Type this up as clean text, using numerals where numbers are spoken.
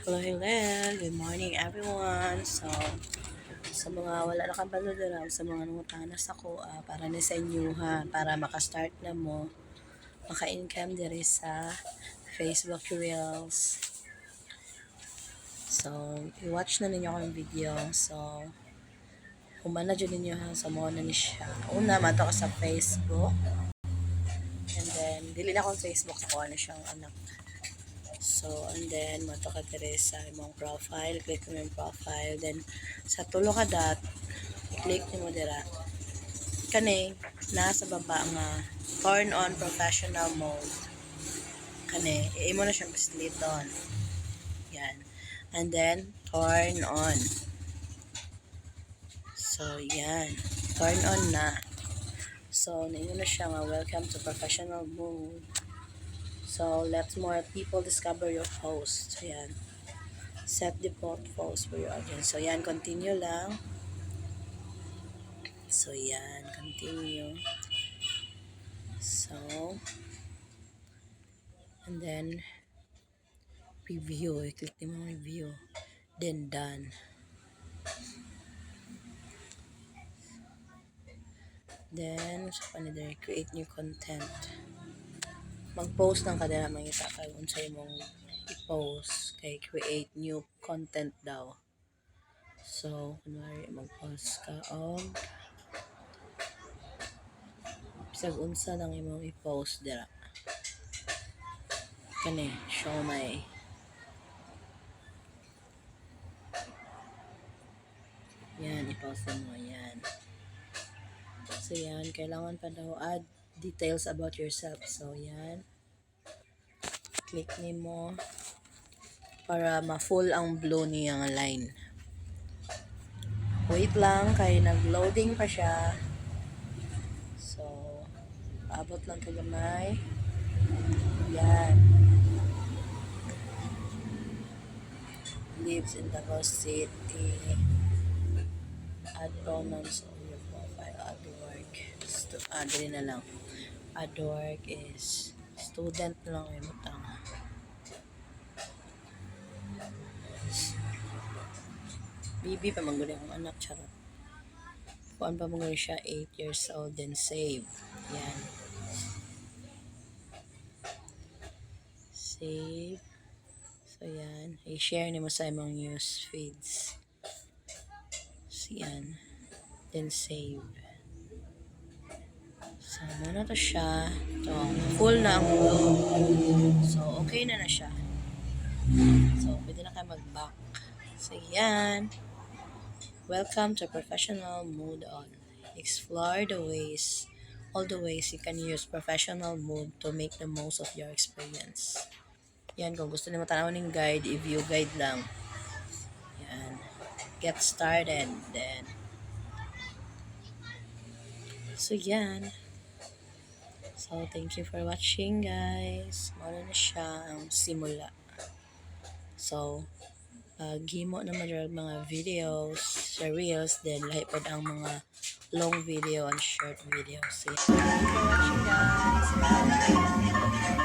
Hello, hello. Good morning, everyone. So, sa mga wala na kabaludurang, sa mga nangutanas ako, para ni sa inyuhan, para makastart na mo, maka-income diri sa Facebook Reels. So, i-watch na ninyo akong video. So, humana dyan ninyo ha, sa mo na ni siya. Una, mato ka sa Facebook. And then, dili na akong Facebook, ako na siyang anak. So, and then, mato ka dire sa imong profile. Click mo yung profile. Then, sa tulo ka dot, i-click mo dira. Kani, nasa baba nga, turn on professional mode. Kani, i-mo na siyang pasliton. Yan. And then, turn on. So, yan. Turn on na. So, nainyo na siya nga, welcome to professional mode. So, let more people discover your post. So, yan. Set default post for your audience. So, yan. Continue lang. So, yan. Continue. So, and then, review. I-click mo review. Then, done. Then, sa panidari, create new content. Mag-post ng kadala mangita kay kung sa imong i-post kay create new content daw. So, kunwari mag-post ka og bisag unsa lang imong i-post dira. Kani, show my yan, i-post mo yan. So, yan, kailangan pa daw add details about yourself. So, yan. Click mo para ma-full ang blue niyang line. Wait lang, kay nag-loading pa siya. So, abot lang ka gamay. Yan. Lives in Davao City. Add pronouns on your profile. Add work. Dili na lang. Add work is student na lang yung mutang. Bibi pa mangguli akong anak, charot. Kuan pa mangguli siya, 8 years old, then save. Yan. Save. So, yan. I-share ni mo sa imong news feeds. So, yan. Then, save. So, muna to siya. Ito, full na ang blue. So, okay na siya. So, pwede na kayo mag-back. So, yan. Welcome to professional mode on. Explore all the ways you can use professional mode to make the most of your experience. Yan, kung gusto niyo matanaw ng guide, i-view guide lang. Yan. Get started. Then, so, yan. So, thank you for watching, guys. Muna na siya ang simula. So, himo na mga videos sa reels, then lahi pa ang mga long video and short videos. So, thank you for watching, guys. Bye.